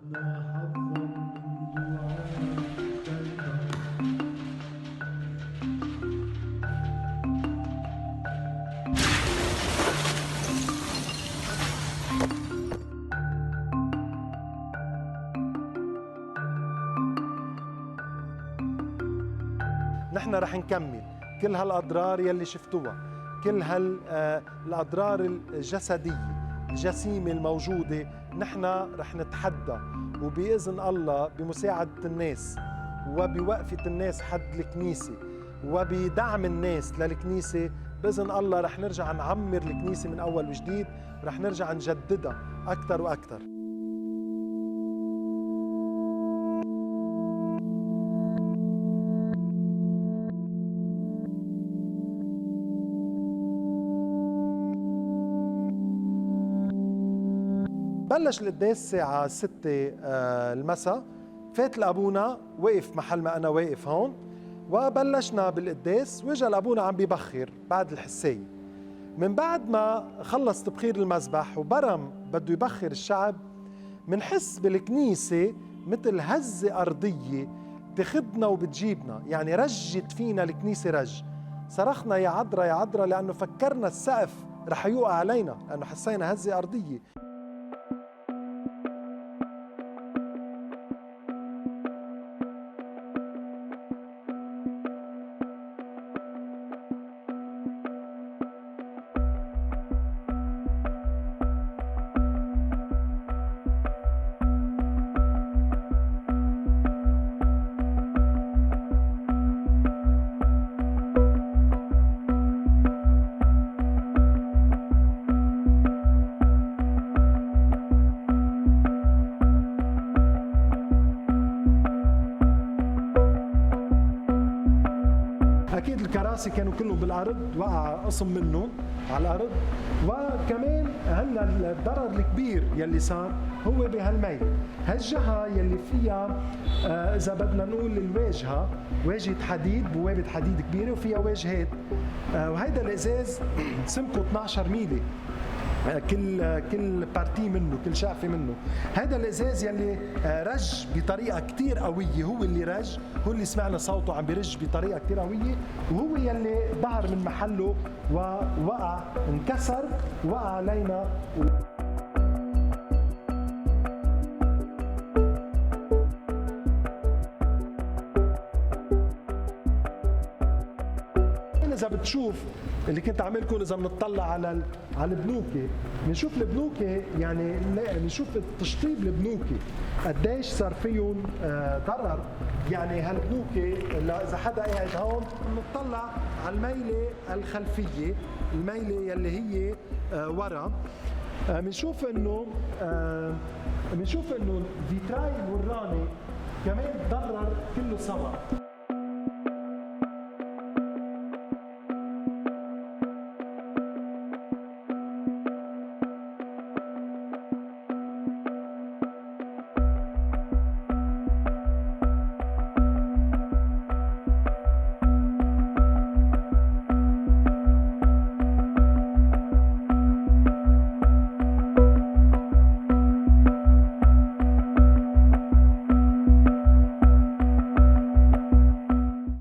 نحن رح نكمل كل هالأضرار يلي شفتوها، كل هالأضرار الجسدية الجسيمة الموجودة، نحن رح نتحدى وبإذن الله بمساعدة الناس وبوقفة الناس حد الكنيسة وبدعم الناس للكنيسة، بإذن الله رح نرجع نعمر الكنيسة من أول وجديد، رح نرجع نجددها أكثر وأكثر. بلش القداس الساعة 6 المساء، فات لأبونا وقف محل ما أنا واقف هون، وبلشنا بالقداس، وإجا لأبونا عم بيبخر بعد الحساية. من بعد ما خلص تبخير المذبح وبرم بده يبخر الشعب، منحس بالكنيسة مثل هزة أرضية تاخدنا وبتجيبنا، يعني رجت فينا الكنيسة رج، صرخنا يا عذرا يا عذرا لأنه فكرنا السقف رح يوقع علينا، لأنه حسينا هزة أرضية. أكيد الكراسي كانوا كلهم بالأرض، وقع قسم منهم على الأرض، وكمان هلا الضرر الكبير يلي صار هو بهالميل، هالجهة يلي فيها إذا بدنا نقول الواجهة واجهة حديد، بوابة حديد كبيرة وفيها واجهات، وهيدا الإزاز سمكه 12 ميلي كل بارتي منه، كل شقفة منه. هذا الإزاز يلي رج بطريقة كتير قوية، هو اللي رج، هو اللي سمعنا صوته عم بيرج بطريقة كتير قوية، وهو يلي ظهر من محله ووقع انكسر وقع علينا. إذا بتشوف اللي كنت عاملكم، إذا بنطلع على البنوكة، بنشوف البنوكة، يعني بنشوف التشطيب البنوكة قديش صار فيهم ضرر، يعني هالبنوكة إذا حدا قاعد هون بنطلع على الميلة الخلفية، الميلة يلي هي ورا، بنشوف إنه الفيتراي الوراني كمان تضرر كله سوا.